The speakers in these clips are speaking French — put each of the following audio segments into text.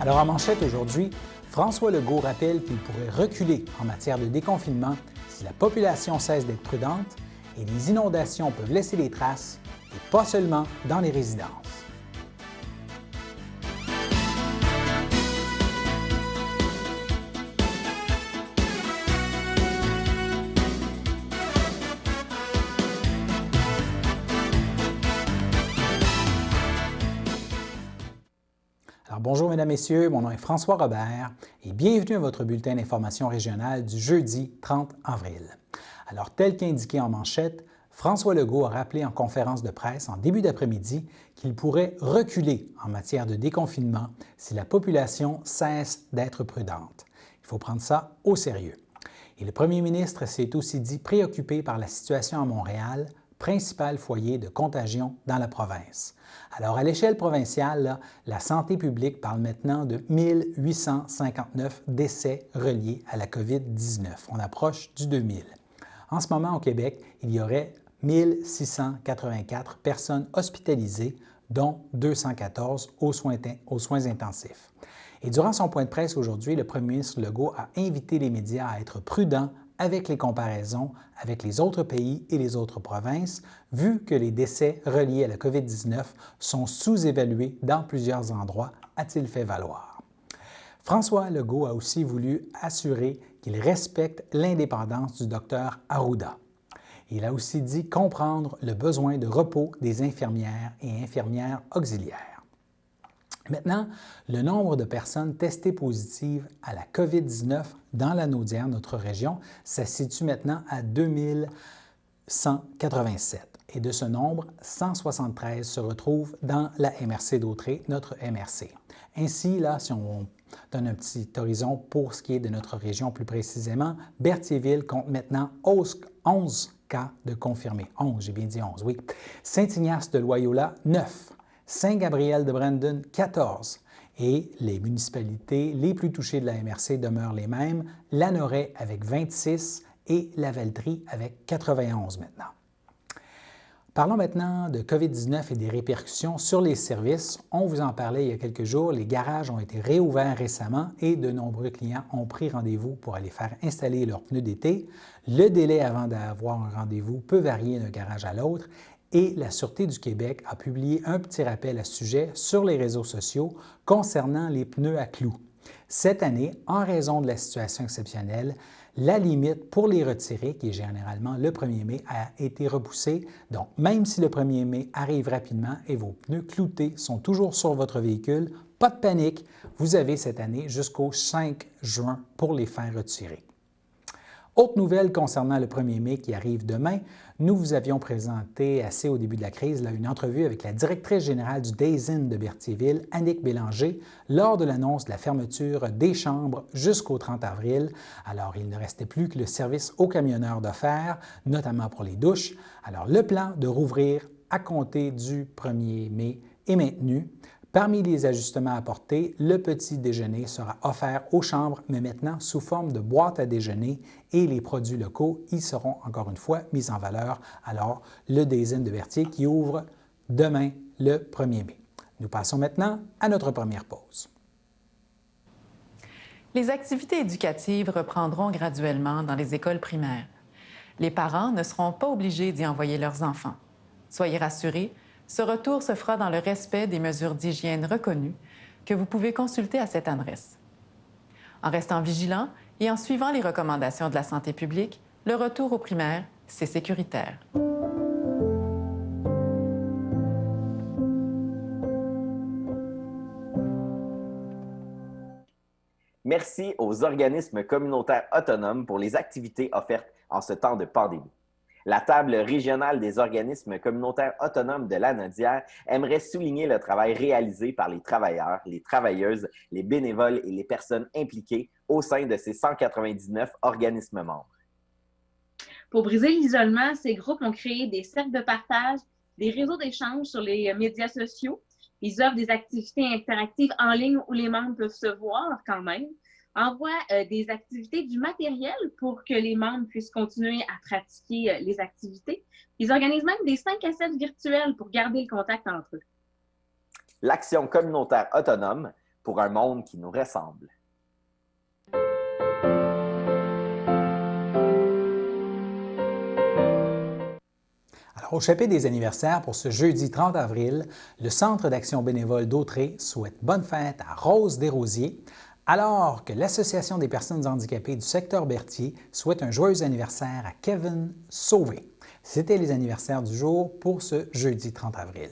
Alors en manchette aujourd'hui, François Legault rappelle qu'il pourrait reculer en matière de déconfinement si la population cesse d'être prudente et les inondations peuvent laisser des traces, et pas seulement dans les résidences. Alors bonjour mesdames, messieurs, mon nom est François Robert et bienvenue à votre bulletin d'information régionale du jeudi 30 avril. Alors tel qu'indiqué en manchette, François Legault a rappelé en conférence de presse en début d'après-midi qu'il pourrait reculer en matière de déconfinement si la population cesse d'être prudente. Il faut prendre ça au sérieux. Et le premier ministre s'est aussi dit préoccupé par la situation à Montréal, principal foyer de contagion dans la province. Alors, à l'échelle provinciale, la santé publique parle maintenant de 1859 décès reliés à la COVID-19. On approche du 2000. En ce moment, au Québec, il y aurait 1684 personnes hospitalisées, dont 214 aux soins intensifs. Et durant son point de presse aujourd'hui, le premier ministre Legault a invité les médias à être prudents avec les comparaisons avec les autres pays et les autres provinces, vu que les décès reliés à la COVID-19 sont sous-évalués dans plusieurs endroits, a-t-il fait valoir. François Legault a aussi voulu assurer qu'il respecte l'indépendance du docteur Arruda. Il a aussi dit comprendre le besoin de repos des infirmières et infirmières auxiliaires. Maintenant, le nombre de personnes testées positives à la COVID-19 dans la Naudière, notre région, ça se situe maintenant à 2187. Et de ce nombre, 173 se retrouvent dans la MRC d'Autrey, notre MRC. Ainsi, là, si on donne un petit horizon pour ce qui est de notre région plus précisément, Berthierville compte maintenant 11 cas de confirmés. 11, j'ai bien dit 11, oui. Saint-Ignace de Loyola, 9. Saint-Gabriel-de-Brandon, 14. Et les municipalités les plus touchées de la MRC demeurent les mêmes, Lanoraie avec 26 et la Valtrie avec 91 maintenant. Parlons maintenant de COVID-19 et des répercussions sur les services. On vous en parlait il y a quelques jours, les garages ont été réouverts récemment et de nombreux clients ont pris rendez-vous pour aller faire installer leurs pneus d'été. Le délai avant d'avoir un rendez-vous peut varier d'un garage à l'autre. Et la Sûreté du Québec a publié un petit rappel à ce sujet sur les réseaux sociaux concernant les pneus à clous. Cette année, en raison de la situation exceptionnelle, la limite pour les retirer, qui est généralement le 1er mai, a été repoussée. Donc, même si le 1er mai arrive rapidement et vos pneus cloutés sont toujours sur votre véhicule, pas de panique, vous avez cette année jusqu'au 5 juin pour les faire retirer. Autre nouvelle concernant le 1er mai qui arrive demain, nous vous avions présenté assez au début de la crise là, une entrevue avec la directrice générale du Days Inn de Berthierville, Annick Bélanger, lors de l'annonce de la fermeture des chambres jusqu'au 30 avril. Alors, il ne restait plus que le service aux camionneurs de fer, notamment pour les douches. Alors, le plan de rouvrir à compter du 1er mai est maintenu. Parmi les ajustements apportés, le petit déjeuner sera offert aux chambres, mais maintenant sous forme de boîte à déjeuner et les produits locaux y seront encore une fois mis en valeur. Alors, le Days Inn de Berthier qui ouvre demain le 1er mai. Nous passons maintenant à notre première pause. Les activités éducatives reprendront graduellement dans les écoles primaires. Les parents ne seront pas obligés d'y envoyer leurs enfants. Soyez rassurés, ce retour se fera dans le respect des mesures d'hygiène reconnues que vous pouvez consulter à cette adresse. En restant vigilant et en suivant les recommandations de la santé publique, le retour aux primaires, c'est sécuritaire. Merci aux organismes communautaires autonomes pour les activités offertes en ce temps de pandémie. La table régionale des organismes communautaires autonomes de la Naudière aimerait souligner le travail réalisé par les travailleurs, les travailleuses, les bénévoles et les personnes impliquées au sein de ces 199 organismes membres. Pour briser l'isolement, ces groupes ont créé des cercles de partage, des réseaux d'échange sur les médias sociaux. Ils offrent des activités interactives en ligne où les membres peuvent se voir quand même, envoient des activités, du matériel pour que les membres puissent continuer à pratiquer les activités. Ils organisent même des 5 à 7 virtuels pour garder le contact entre eux. L'Action communautaire autonome pour un monde qui nous ressemble. Alors, au chapitre des anniversaires pour ce jeudi 30 avril, le Centre d'action bénévole d'Autrey souhaite bonne fête à Rose Desrosiers, alors que l'Association des personnes handicapées du secteur Berthier souhaite un joyeux anniversaire à Kevin Sauvé. C'était les anniversaires du jour pour ce jeudi 30 avril.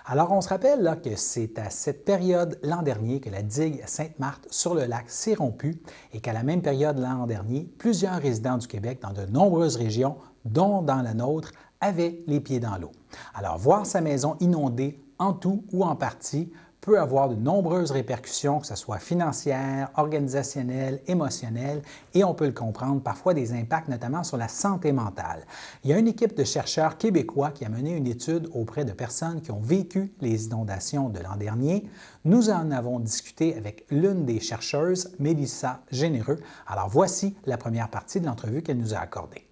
Alors, on se rappelle là, que c'est à cette période l'an dernier que la digue Sainte-Marthe sur le lac s'est rompue et qu'à la même période l'an dernier, plusieurs résidents du Québec dans de nombreuses régions, dont dans la nôtre, avaient les pieds dans l'eau. Alors, voir sa maison inondée en tout ou en partie peut avoir de nombreuses répercussions, que ce soit financières, organisationnelles, émotionnelles, et on peut le comprendre, parfois des impacts notamment sur la santé mentale. Il y a une équipe de chercheurs québécois qui a mené une étude auprès de personnes qui ont vécu les inondations de l'an dernier. Nous en avons discuté avec l'une des chercheuses, Mélissa Généreux. Alors voici la première partie de l'entrevue qu'elle nous a accordée.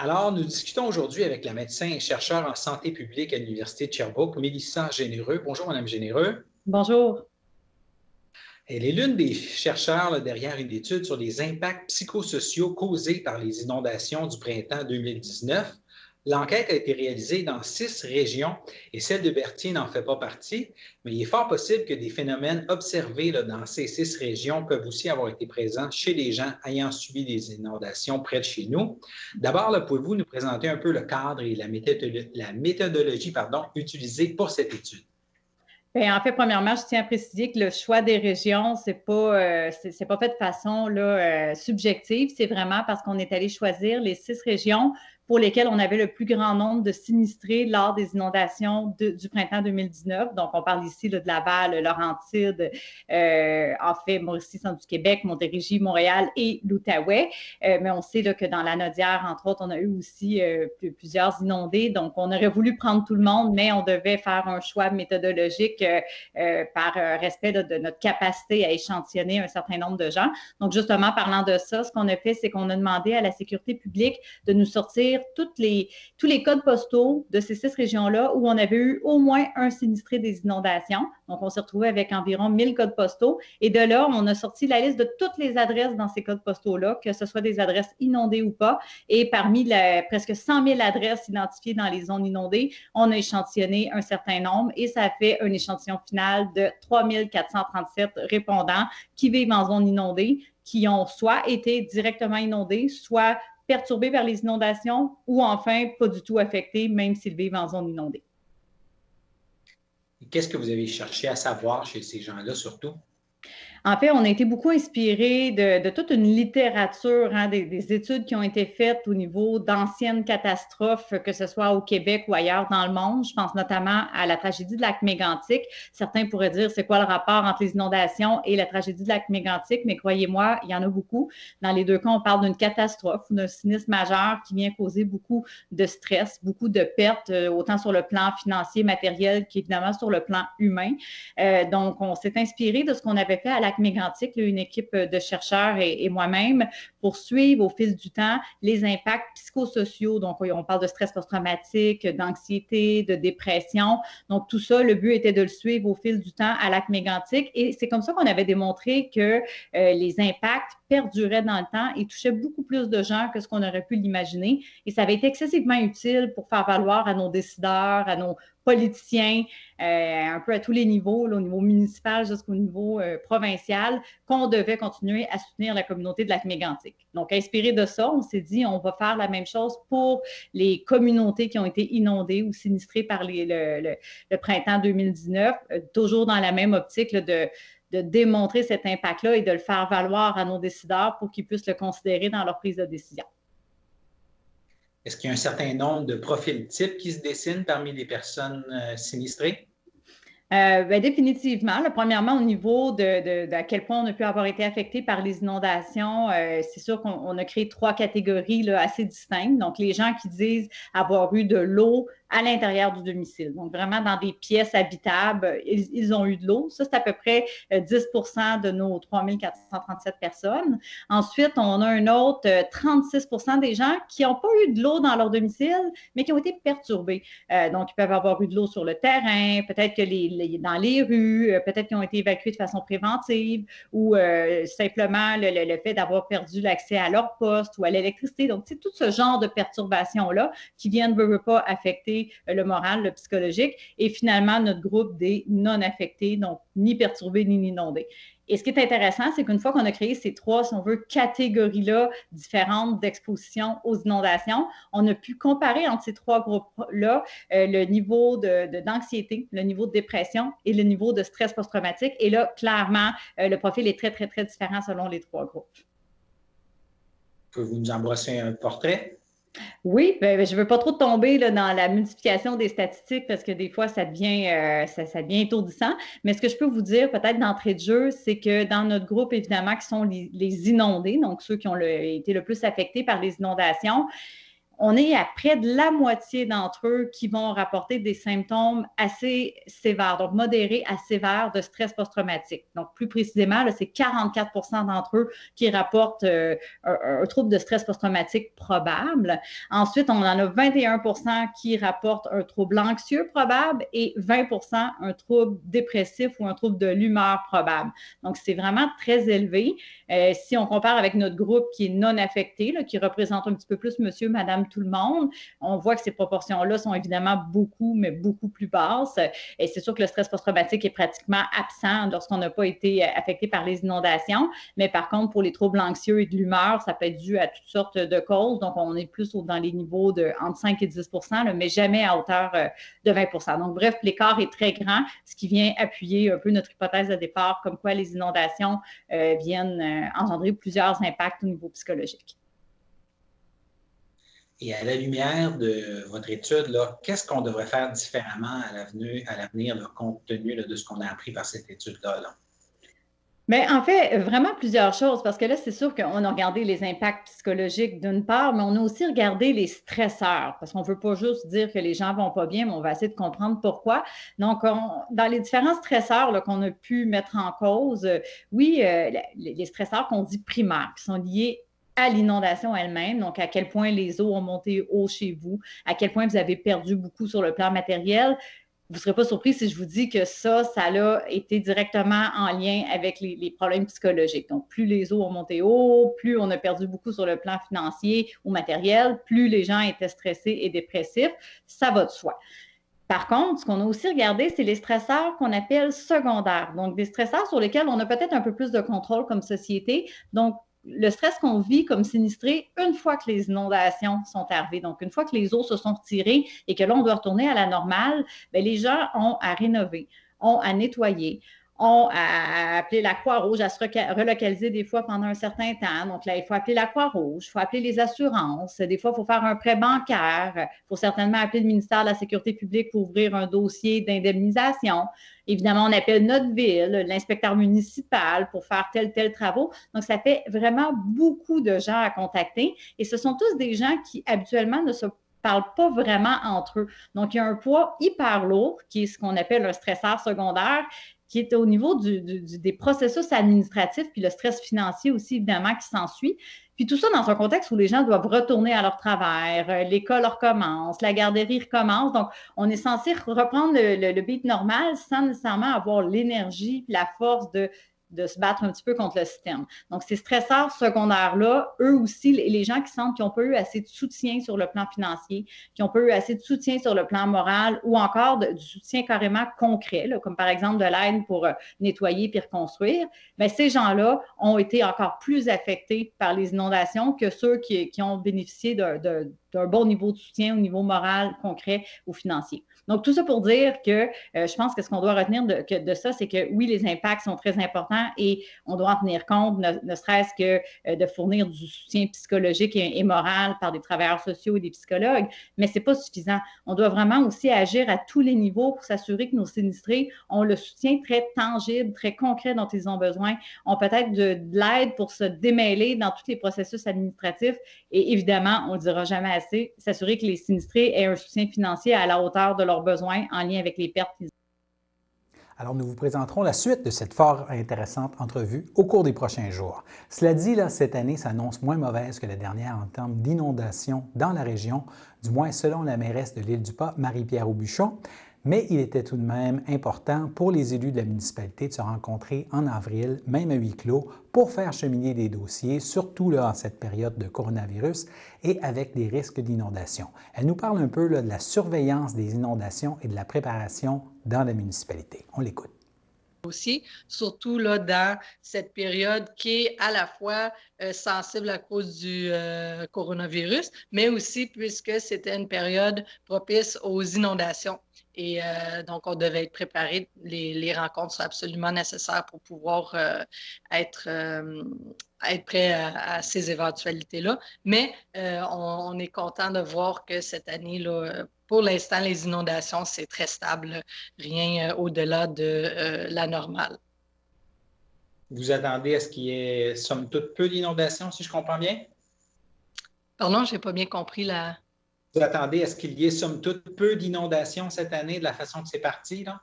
Alors, nous discutons aujourd'hui avec la médecin et chercheure en santé publique à l'Université de Sherbrooke, Mélissa Généreux. Bonjour, Madame Généreux. Bonjour. Elle est l'une des chercheurs derrière une étude sur les impacts psychosociaux causés par les inondations du printemps 2019. L'enquête a été réalisée dans 6 régions et celle de Berthier n'en fait pas partie, mais il est fort possible que des phénomènes observés dans ces 6 régions peuvent aussi avoir été présents chez les gens ayant subi des inondations près de chez nous. D'abord, pouvez-vous nous présenter un peu le cadre et la méthodologie utilisée pour cette étude? Bien, en fait, premièrement, je tiens à préciser que le choix des régions, c'est pas fait de façon subjective. C'est vraiment parce qu'on est allé choisir les 6 régions pour lesquelles on avait le plus grand nombre de sinistrés lors des inondations du printemps 2019. Donc, on parle ici de Laval, Laurentides, en fait, Mauricie-Centre-du-Québec, Montérégie, Montréal et l'Outaouais. Mais on sait que dans la Nodière, entre autres, on a eu aussi plusieurs inondés. Donc, on aurait voulu prendre tout le monde, mais on devait faire un choix méthodologique par respect de notre capacité à échantillonner un certain nombre de gens. Donc, justement, parlant de ça, ce qu'on a fait, c'est qu'on a demandé à la sécurité publique de nous sortir tous les codes postaux de ces 6 régions-là où on avait eu au moins un sinistré des inondations. Donc, on s'est retrouvé avec environ 1000 codes postaux. Et de là, on a sorti la liste de toutes les adresses dans ces codes postaux-là, que ce soit des adresses inondées ou pas. Et parmi presque 100 000 adresses identifiées dans les zones inondées, on a échantillonné un certain nombre et ça a fait un échantillon final de 3437 répondants qui vivent en zone inondée, qui ont soit été directement inondés, soit perturbés par les inondations ou enfin pas du tout affectés, même s'ils vivent en zone inondée. Qu'est-ce que vous avez cherché à savoir chez ces gens-là surtout? En fait, on a été beaucoup inspiré de toute une littérature, des études qui ont été faites au niveau d'anciennes catastrophes, que ce soit au Québec ou ailleurs dans le monde. Je pense notamment à la tragédie de lac Mégantic. Certains pourraient dire, c'est quoi le rapport entre les inondations et la tragédie de lac Mégantic? Mais croyez-moi, il y en a beaucoup. Dans les deux cas, on parle d'une catastrophe, d'un sinistre majeur qui vient causer beaucoup de stress, beaucoup de pertes, autant sur le plan financier, matériel, qu'évidemment sur le plan humain. Donc, on s'est inspiré de ce qu'on avait fait à lac Mégantic, une équipe de chercheurs et moi-même, pour suivre au fil du temps les impacts psychosociaux. Donc, on parle de stress post-traumatique, d'anxiété, de dépression. Donc, tout ça, le but était de le suivre au fil du temps à lac Mégantic. Et c'est comme ça qu'on avait démontré que les impacts perduraient dans le temps et touchaient beaucoup plus de gens que ce qu'on aurait pu l'imaginer. Et ça avait été excessivement utile pour faire valoir à nos décideurs, à nos politiciens, un peu à tous les niveaux, au niveau municipal jusqu'au niveau provincial, qu'on devait continuer à soutenir la communauté de lac Mégantic. Donc, inspiré de ça, on s'est dit, on va faire la même chose pour les communautés qui ont été inondées ou sinistrées par le printemps 2019, toujours dans la même optique de démontrer cet impact-là et de le faire valoir à nos décideurs pour qu'ils puissent le considérer dans leur prise de décision. Est-ce qu'il y a un certain nombre de profils types qui se dessinent parmi les personnes sinistrées? Définitivement. Premièrement, au niveau à quel point on a pu avoir été affecté par les inondations, c'est sûr qu'on a créé 3 catégories assez distinctes. Donc, les gens qui disent avoir eu de l'eau à l'intérieur du domicile. Donc, vraiment dans des pièces habitables, ils ont eu de l'eau. Ça, c'est à peu près 10 de nos 3437 personnes. Ensuite, on a un autre 36 des gens qui n'ont pas eu de l'eau dans leur domicile, mais qui ont été perturbés. Donc, ils peuvent avoir eu de l'eau sur le terrain. Peut-être que dans les rues, peut-être qu'ils ont été évacués de façon préventive ou simplement le fait d'avoir perdu l'accès à leur poste ou à l'électricité. Donc, c'est tout ce genre de perturbations-là qui viennent, veut pas, affecter le moral, le psychologique. Et finalement, notre groupe des non-affectés, donc ni perturbés ni inondés. Et ce qui est intéressant, c'est qu'une fois qu'on a créé ces trois, si on veut, catégories-là différentes d'exposition aux inondations, on a pu comparer entre ces trois groupes-là le niveau d'anxiété, le niveau de dépression et le niveau de stress post-traumatique. Et là, clairement, le profil est très, très, très différent selon les trois groupes. Pouvez-vous nous en brosser un portrait? Oui, je ne veux pas trop tomber là, dans la multiplication des statistiques parce que des fois, ça devient étourdissant. Mais ce que je peux vous dire peut-être d'entrée de jeu, c'est que dans notre groupe, évidemment, qui sont les inondés, donc ceux qui ont été le plus affectés par les inondations, on est à près de la moitié d'entre eux qui vont rapporter des symptômes assez sévères, donc modérés à sévères de stress post-traumatique. Donc, plus précisément, c'est 44 d'entre eux qui rapportent un trouble de stress post-traumatique probable. Ensuite, on en a 21 qui rapportent un trouble anxieux probable et 20 un trouble dépressif ou un trouble de l'humeur probable. Donc, c'est vraiment très élevé. Si on compare avec notre groupe qui est non affecté, là, qui représente un petit peu plus monsieur, madame, tout le monde, on voit que ces proportions-là sont évidemment beaucoup, mais beaucoup plus basses. Et c'est sûr que le stress post-traumatique est pratiquement absent lorsqu'on n'a pas été affecté par les inondations. Mais par contre, pour les troubles anxieux et de l'humeur, ça peut être dû à toutes sortes de causes. Donc, on est plus dans les niveaux de entre 5 et 10 là, mais jamais à hauteur de 20 Donc, bref, l'écart est très grand, ce qui vient appuyer un peu notre hypothèse de départ, comme quoi les inondations viennent engendrer plusieurs impacts au niveau psychologique. Et à la lumière de votre étude, qu'est-ce qu'on devrait faire différemment à l'avenir, compte tenu de ce qu'on a appris par cette étude-là? Mais en fait, vraiment plusieurs choses, parce que là, c'est sûr qu'on a regardé les impacts psychologiques d'une part, mais on a aussi regardé les stresseurs, parce qu'on ne veut pas juste dire que les gens ne vont pas bien, mais on va essayer de comprendre pourquoi. Donc, dans les différents stresseurs qu'on a pu mettre en cause, oui, les stresseurs qu'on dit primaires, qui sont liés à l'inondation elle-même, donc à quel point les eaux ont monté haut chez vous, à quel point vous avez perdu beaucoup sur le plan matériel. Vous ne serez pas surpris si je vous dis que ça a été directement en lien avec les problèmes psychologiques. Donc, plus les eaux ont monté haut, plus on a perdu beaucoup sur le plan financier ou matériel, plus les gens étaient stressés et dépressifs, ça va de soi. Par contre, ce qu'on a aussi regardé, c'est les stresseurs qu'on appelle secondaires. Donc, des stresseurs sur lesquels on a peut-être un peu plus de contrôle comme société. Donc, le stress qu'on vit comme sinistré une fois que les inondations sont arrivées. Donc, une fois que les eaux se sont retirées et que là, on doit retourner à la normale, bien, les gens ont à rénover, ont à nettoyer, ont à appeler la Croix-Rouge, à se relocaliser des fois pendant un certain temps. Donc là, il faut appeler la Croix-Rouge, il faut appeler les assurances. Des fois, il faut faire un prêt bancaire. Il faut certainement appeler le ministère de la Sécurité publique pour ouvrir un dossier d'indemnisation. Évidemment, on appelle notre ville, l'inspecteur municipal pour faire tel travaux. Donc, ça fait vraiment beaucoup de gens à contacter. Et ce sont tous des gens qui, habituellement, ne se parlent pas vraiment entre eux. Donc, il y a un poids hyper lourd, qui est ce qu'on appelle un stresseur secondaire, qui est au niveau des processus administratifs, puis le stress financier aussi, évidemment, qui s'ensuit. Puis tout ça dans un contexte où les gens doivent retourner à leur travail, l'école recommence, la garderie recommence. Donc, on est censé reprendre le beat normal sans nécessairement avoir l'énergie et la force de se battre un petit peu contre le système. Donc, ces stresseurs secondaires-là, eux aussi, les gens qui sentent qu'ils n'ont pas eu assez de soutien sur le plan financier, qui n'ont pas eu assez de soutien sur le plan moral ou encore du soutien carrément concret, là, comme par exemple de l'aide pour nettoyer puis reconstruire, bien, ces gens-là ont été encore plus affectés par les inondations que ceux qui ont bénéficié d'un bon niveau de soutien au niveau moral, concret ou financier. Donc, tout ça pour dire que je pense que ce qu'on doit retenir de ça, c'est que oui, les impacts sont très importants et on doit en tenir compte, ne serait-ce que de fournir du soutien psychologique et moral par des travailleurs sociaux et des psychologues, mais ce n'est pas suffisant. On doit vraiment aussi agir à tous les niveaux pour s'assurer que nos sinistrés ont le soutien très tangible, très concret dont ils ont besoin, ont peut-être de l'aide pour se démêler dans tous les processus administratifs et évidemment, on ne le dira jamais assez, s'assurer que les sinistrés aient un soutien financier à la hauteur de leurs besoins en lien avec les pertes qu'ils ont. Alors, nous vous présenterons la suite de cette fort intéressante entrevue au cours des prochains jours. Cela dit, cette année s'annonce moins mauvaise que la dernière en termes d'inondations dans la région, du moins selon la mairesse de l'Île-du-Pas, Marie-Pierre Aubuchon. Mais il était tout de même important pour les élus de la municipalité de se rencontrer en avril, même à huis clos, pour faire cheminer des dossiers, surtout là, en cette période de coronavirus et avec des risques d'inondation. Elle nous parle un peu là, de la surveillance des inondations et de la préparation dans la municipalité. On l'écoute. Aussi, surtout là, dans cette période qui est à la fois sensible à cause du coronavirus, mais aussi puisque c'était une période propice aux inondations. Et donc, on devait être préparé. Les rencontres sont absolument nécessaires pour pouvoir être prêt à ces éventualités-là. Mais on est content de voir que cette année, là, pour l'instant, les inondations, c'est très stable, rien au-delà de la normale. Vous attendez à ce qu'il y ait, somme toute, peu d'inondations, si je comprends bien? Pardon, je n'ai pas bien compris la... Vous attendez à ce qu'il y ait, somme toute, peu d'inondations cette année de la façon que c'est parti, là?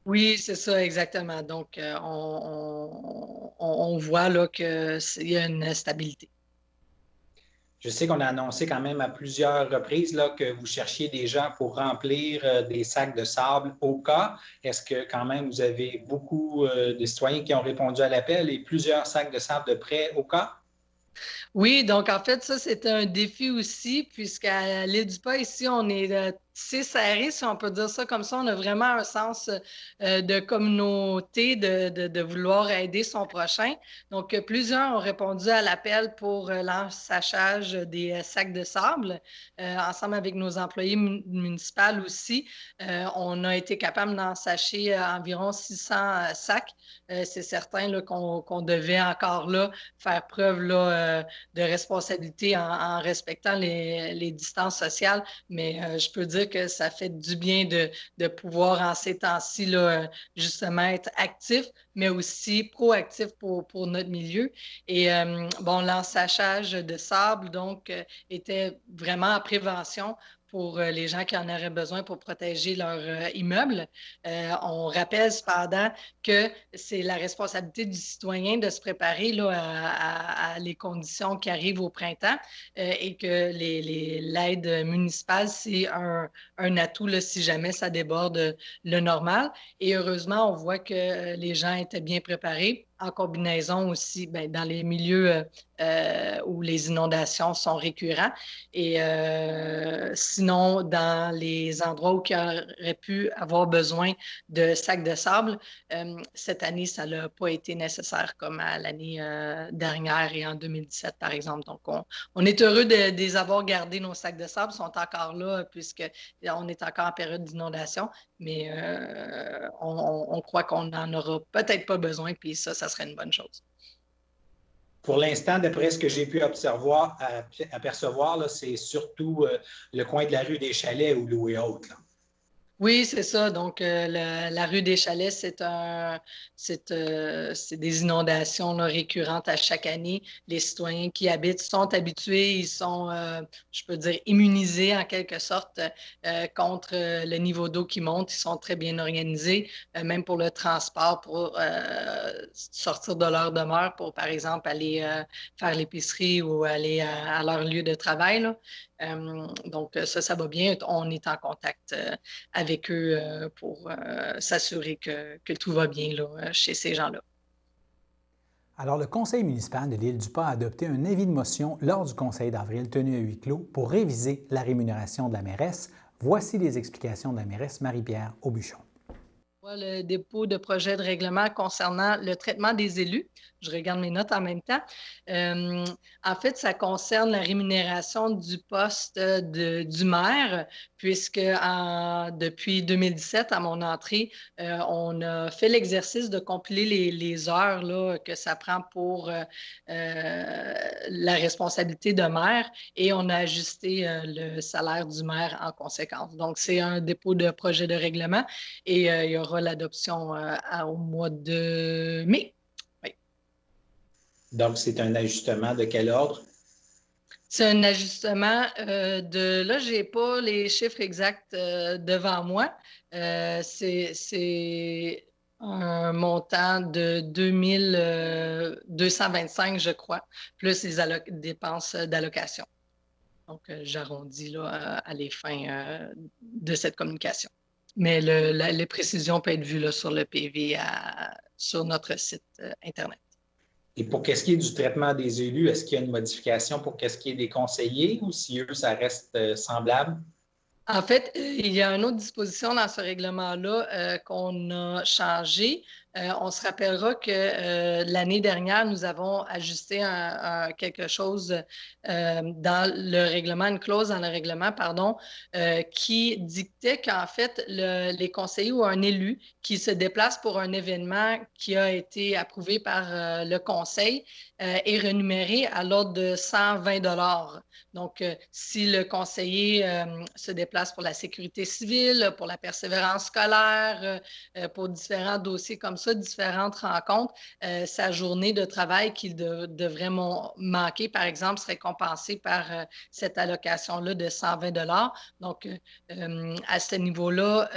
Oui, c'est ça, exactement. Donc, on voit là qu'il y a une stabilité. Je sais qu'on a annoncé quand même à plusieurs reprises là, que vous cherchiez des gens pour remplir des sacs de sable au cas. Est-ce que quand même vous avez beaucoup de citoyens qui ont répondu à l'appel et plusieurs sacs de sable de prêt au cas? Oui, donc en fait, ça, c'était un défi aussi, puisqu'à l'île du Pas, ici, on est tissé serré, si on peut dire ça comme ça. On a vraiment un sens de communauté, de vouloir aider son prochain. Donc, plusieurs ont répondu à l'appel pour l'ensachage des sacs de sable. Ensemble avec nos employés municipaux aussi, on a été capable d'ensacher environ 600 sacs. C'est certain qu'on devait encore là faire preuve là, de responsabilité en respectant les distances sociales, mais je peux dire que ça fait du bien de pouvoir en ces temps-ci là, justement être actif, mais aussi proactif pour notre milieu. Et bon, l'ensachage de sable, donc, était vraiment en prévention pour les gens qui en auraient besoin pour protéger leur immeuble. On rappelle cependant que c'est la responsabilité du citoyen de se préparer là, à les conditions qui arrivent au printemps et que l'aide municipale, c'est un atout là, si jamais ça déborde le normal. Et heureusement, on voit que les gens étaient bien préparés en combinaison aussi bien, dans les milieux où les inondations sont récurrents. Et sinon, dans les endroits où il aurait pu avoir besoin de sacs de sable, cette année, ça n'a pas été nécessaire comme à l'année dernière et en 2017, par exemple. Donc, on est heureux de les avoir gardés, nos sacs de sable. Ils sont encore là puisqu'on est encore en période d'inondation, mais on croit qu'on n'en aura peut-être pas besoin, puis ça serait une bonne chose. Pour l'instant, d'après ce que j'ai pu apercevoir, c'est surtout le coin de la rue des Chalets ou Louis-Haute. Oui, c'est ça. Donc, la rue des Chalets, c'est des inondations là, récurrentes à chaque année. Les citoyens qui habitent sont habitués, ils sont, je peux dire, immunisés en quelque sorte contre le niveau d'eau qui monte. Ils sont très bien organisés, même pour le transport, pour sortir de leur demeure, pour, par exemple, aller faire l'épicerie ou aller à leur lieu de travail, là. Donc, ça va bien. On est en contact avec eux pour s'assurer que tout va bien là, chez ces gens-là. Alors, le conseil municipal de l'Île-du-Pas a adopté un avis de motion lors du conseil d'avril tenu à huis clos pour réviser la rémunération de la mairesse. Voici les explications de la mairesse Marie-Pierre Aubuchon. Le dépôt de projet de règlement concernant le traitement des élus. Je regarde mes notes en même temps. En fait, ça concerne la rémunération du poste du maire, puisque depuis 2017, à mon entrée, on a fait l'exercice de compiler les heures là, que ça prend pour la responsabilité de maire et on a ajusté le salaire du maire en conséquence. Donc, c'est un dépôt de projet de règlement et il y aura l'adoption au mois de mai. Oui. Donc, c'est un ajustement de quel ordre? C'est un ajustement là, je n'ai pas les chiffres exacts devant moi. C'est un montant de 2225, je crois, plus les dépenses d'allocation. Donc, j'arrondis là, à les fins de cette communication. Mais les précisions peuvent être vues là, sur le PV sur notre site Internet. Et pour qu'est-ce qui est du traitement des élus, est-ce qu'il y a une modification pour qu'est-ce qui est des conseillers ou si eux, ça reste semblable? En fait, il y a une autre disposition dans ce règlement-là qu'on a changé. On se rappellera que l'année dernière, nous avons ajusté quelque chose dans le règlement, une clause dans le règlement, pardon, qui dictait qu'en fait, les conseillers ou un élu qui se déplace pour un événement qui a été approuvé par le conseil est rémunéré à l'ordre de 120 $. Donc, si le conseiller se déplace pour la sécurité civile, pour la persévérance scolaire, pour différents dossiers comme ça, différentes rencontres, sa journée de travail qu'il devrait manquer, par exemple, serait compensée par cette allocation-là de 120 $. Donc, à ce niveau-là,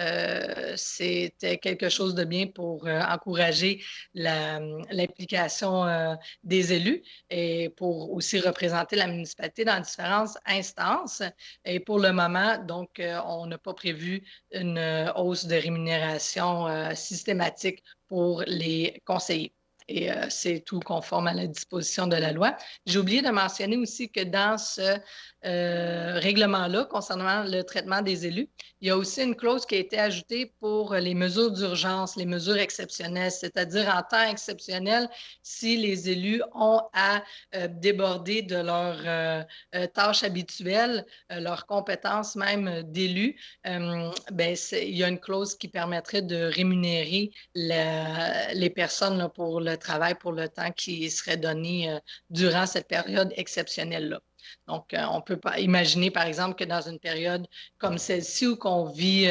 c'était quelque chose de bien pour encourager l'implication des élus et pour aussi représenter la municipalité dans différentes instances. Et pour le moment, donc, on n'a pas prévu une hausse de rémunération systématique pour les conseillers. Et c'est tout conforme à la disposition de la loi. J'ai oublié de mentionner aussi que dans ce règlement-là, concernant le traitement des élus, il y a aussi une clause qui a été ajoutée pour les mesures d'urgence, les mesures exceptionnelles, c'est-à-dire en temps exceptionnel, si les élus ont à déborder de leurs tâches habituelles, leurs compétences même d'élus, ben, il y a une clause qui permettrait de rémunérer les personnes là, pour le travail, pour le temps qui serait donné durant cette période exceptionnelle-là. Donc, on ne peut pas imaginer, par exemple, que dans une période comme celle-ci où on vit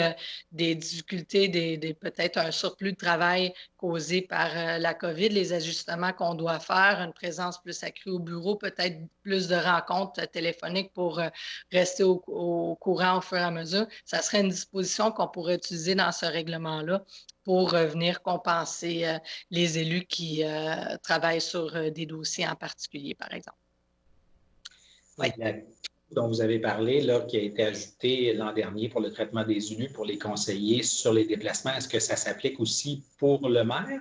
des difficultés, peut-être un surplus de travail causé par la COVID, les ajustements qu'on doit faire, une présence plus accrue au bureau, peut-être plus de rencontres téléphoniques pour rester au courant au fur et à mesure. Ça serait une disposition qu'on pourrait utiliser dans ce règlement-là pour venir compenser les élus qui travaillent sur des dossiers en particulier, par exemple. Oui. Dont vous avez parlé, là, qui a été ajouté l'an dernier pour le traitement des élus, pour les conseillers sur les déplacements, est-ce que ça s'applique aussi pour le maire?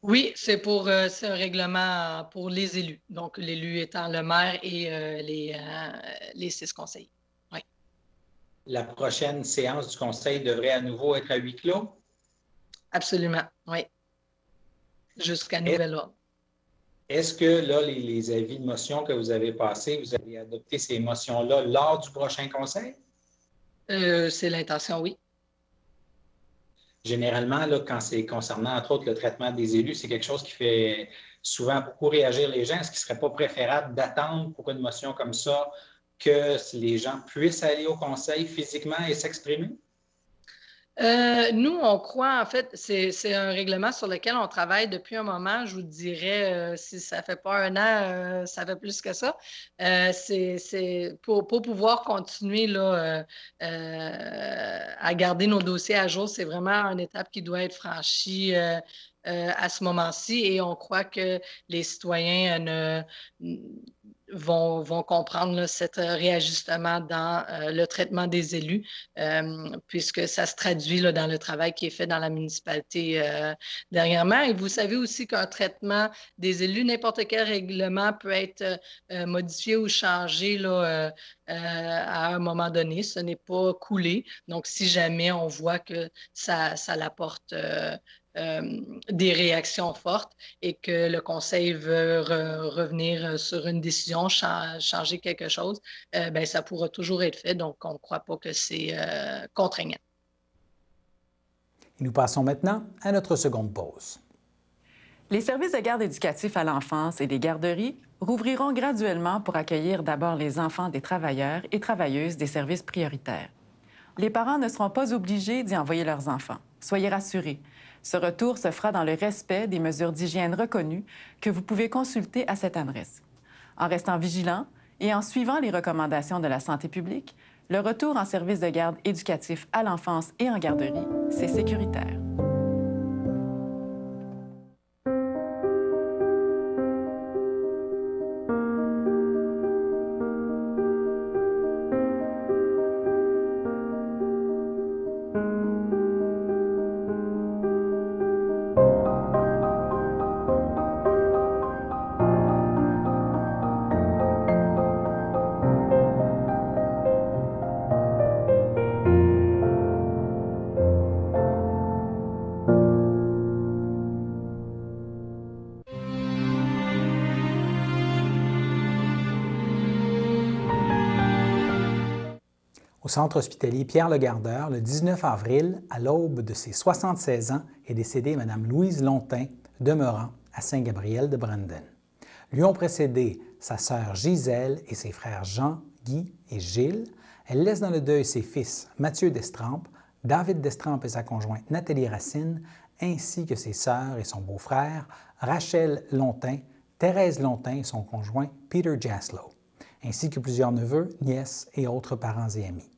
Oui, c'est un règlement pour les élus. Donc, l'élu étant le maire et les 6 conseillers. Oui. La prochaine séance du conseil devrait à nouveau être à huis clos? Absolument, oui. Jusqu'à nouvel ordre. Est-ce que là, les avis de motion que vous avez passés, vous allez adopter ces motions-là lors du prochain conseil? C'est l'intention, oui. Généralement, là, quand c'est concernant, entre autres, le traitement des élus, c'est quelque chose qui fait souvent beaucoup réagir les gens. Est-ce qu'il ne serait pas préférable d'attendre pour une motion comme ça que les gens puissent aller au conseil physiquement et s'exprimer? Nous, on croit, en fait, c'est un règlement sur lequel on travaille depuis un moment. Je vous dirais, si ça ne fait pas un an, ça fait plus que ça. C'est pour pouvoir continuer là, à garder nos dossiers à jour, c'est vraiment une étape qui doit être franchie à ce moment-ci et on croit que les citoyens vont comprendre là, cet réajustement dans le traitement des élus, puisque ça se traduit là, dans le travail qui est fait dans la municipalité dernièrement. Et vous savez aussi qu'un traitement des élus, n'importe quel règlement peut être modifié ou changé là, à un moment donné. Ce n'est pas coulé. Donc, si jamais on voit que ça l'apporte des réactions fortes et que le conseil veut revenir sur une décision, changer quelque chose, ben, ça pourra toujours être fait. Donc, on ne croit pas que c'est contraignant. Et nous passons maintenant à notre seconde pause. Les services de garde éducatifs à l'enfance et les garderies rouvriront graduellement pour accueillir d'abord les enfants des travailleurs et travailleuses des services prioritaires. Les parents ne seront pas obligés d'y envoyer leurs enfants. Soyez rassurés. Ce retour se fera dans le respect des mesures d'hygiène reconnues que vous pouvez consulter à cette adresse. En restant vigilant et en suivant les recommandations de la santé publique, le retour en service de garde éducatif à l'enfance et en garderie, c'est sécuritaire. Au centre hospitalier Pierre-le-Gardeur, le 19 avril, à l'aube de ses 76 ans, est décédée Mme Louise Lontin, demeurant à Saint-Gabriel-de-Brandon. Lui ont précédé sa sœur Gisèle et ses frères Jean, Guy et Gilles. Elle laisse dans le deuil ses fils Mathieu Destrempes, David Destrempes et sa conjointe Nathalie Racine, ainsi que ses sœurs et son beau-frère Rachel Lontin, Thérèse Lontin et son conjoint Peter Jaslow, ainsi que plusieurs neveux, nièces et autres parents et amis.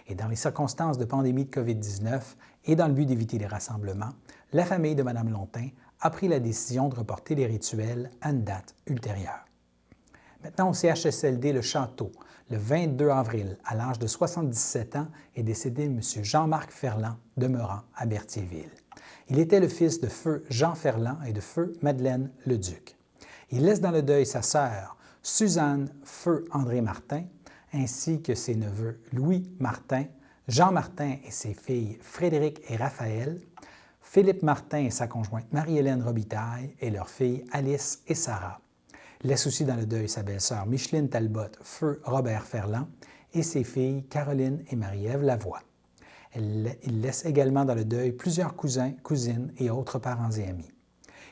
Et dans les circonstances de pandémie de COVID-19 et dans le but d'éviter les rassemblements, la famille de Mme Lontin a pris la décision de reporter les rituels à une date ultérieure. Maintenant, au CHSLD Le Château, le 22 avril, à l'âge de 77 ans, est décédé M. Jean-Marc Ferland, demeurant à Berthierville. Il était le fils de feu Jean Ferland et de feu Madeleine Leduc. Il laisse dans le deuil sa sœur Suzanne feu André Martin, ainsi que ses neveux Louis Martin, Jean Martin et ses filles Frédéric et Raphaël, Philippe Martin et sa conjointe Marie-Hélène Robitaille et leurs filles Alice et Sarah. Il laisse aussi dans le deuil sa belle-sœur Micheline Talbot, feu Robert Ferland, et ses filles Caroline et Marie-Ève Lavoie. Il laisse également dans le deuil plusieurs cousins, cousines et autres parents et amis.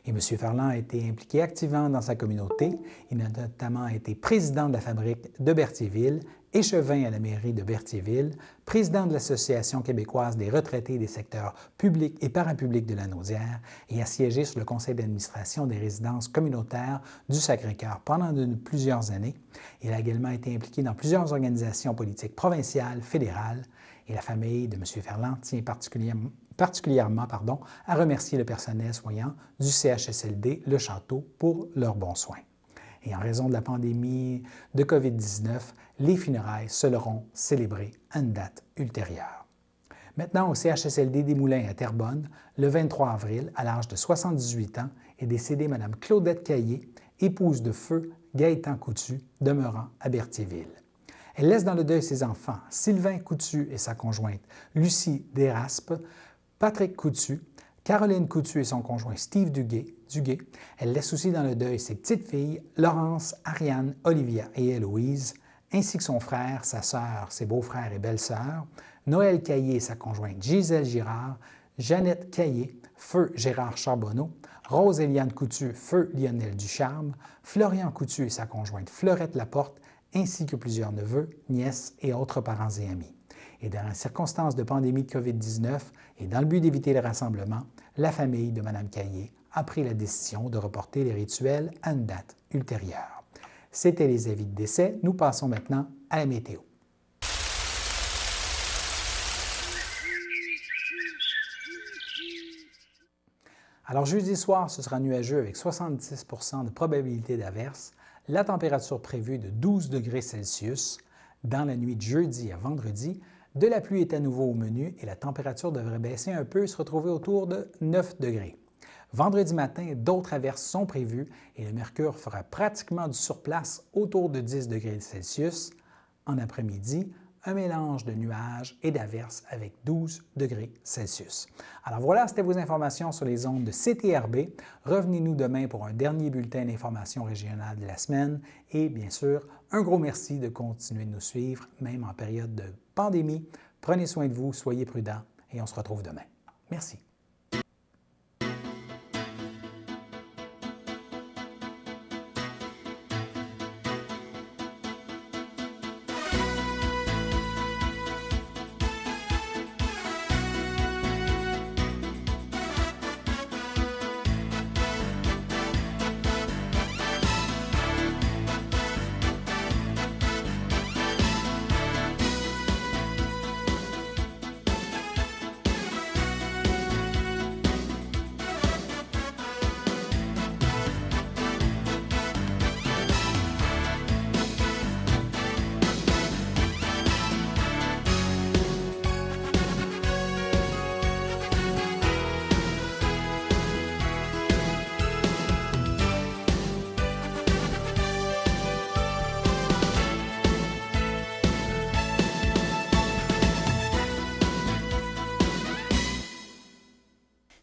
Et M. Ferland a été impliqué activement dans sa communauté. Il a notamment été président de la fabrique de Berthierville, échevin à la mairie de Berthierville, président de l'Association québécoise des retraités des secteurs publics et parapublics de la Naudière et a siégé sur le conseil d'administration des résidences communautaires du Sacré-Cœur pendant plusieurs années. Il a également été impliqué dans plusieurs organisations politiques provinciales, fédérales, et la famille de M. Ferland tient particulièrement à remercier le personnel soignant du CHSLD Le Château pour leurs bons soins. Et en raison de la pandémie de COVID-19, les funérailles seront célébrées à une date ultérieure. Maintenant, au CHSLD des Moulins à Terrebonne, le 23 avril, à l'âge de 78 ans, est décédée Mme Claudette Caillé, épouse de feu Gaëtan Coutu, demeurant à Berthierville. Elle laisse dans le deuil ses enfants Sylvain Coutu et sa conjointe Lucie Desraspes, Patrick Coutu, Caroline Coutu et son conjoint Steve Duguay. Elle laisse aussi dans le deuil ses petites filles Laurence, Ariane, Olivia et Héloïse, ainsi que son frère, sa sœur, ses beaux-frères et belles-sœurs, Noël Caillé et sa conjointe Gisèle Girard, Jeannette Caillé, feu Gérard Charbonneau, Rose-Éliane Coutu, feu Lionel Ducharme, Florian Coutu et sa conjointe Fleurette Laporte, ainsi que plusieurs neveux, nièces et autres parents et amis. Et dans les circonstances de pandémie de COVID-19 et dans le but d'éviter les rassemblements, la famille de Mme Caillé a pris la décision de reporter les rituels à une date ultérieure. C'était les avis de décès. Nous passons maintenant à la météo. Alors, jeudi soir, ce sera nuageux avec 70 % de probabilité d'averse. La température prévue de 12 degrés Celsius. Dans la nuit de jeudi à vendredi, de la pluie est à nouveau au menu et la température devrait baisser un peu et se retrouver autour de 9 degrés. Vendredi matin, d'autres averses sont prévues et le mercure fera pratiquement du surplace autour de 10 degrés Celsius. En après-midi, un mélange de nuages et d'averses avec 12 degrés Celsius. Alors voilà, c'était vos informations sur les ondes de CTRB. Revenez-nous demain pour un dernier bulletin d'information régionale de la semaine et bien sûr, un gros merci de continuer de nous suivre, même en période de pandémie. Prenez soin de vous, soyez prudents et on se retrouve demain. Merci.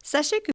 Sachez que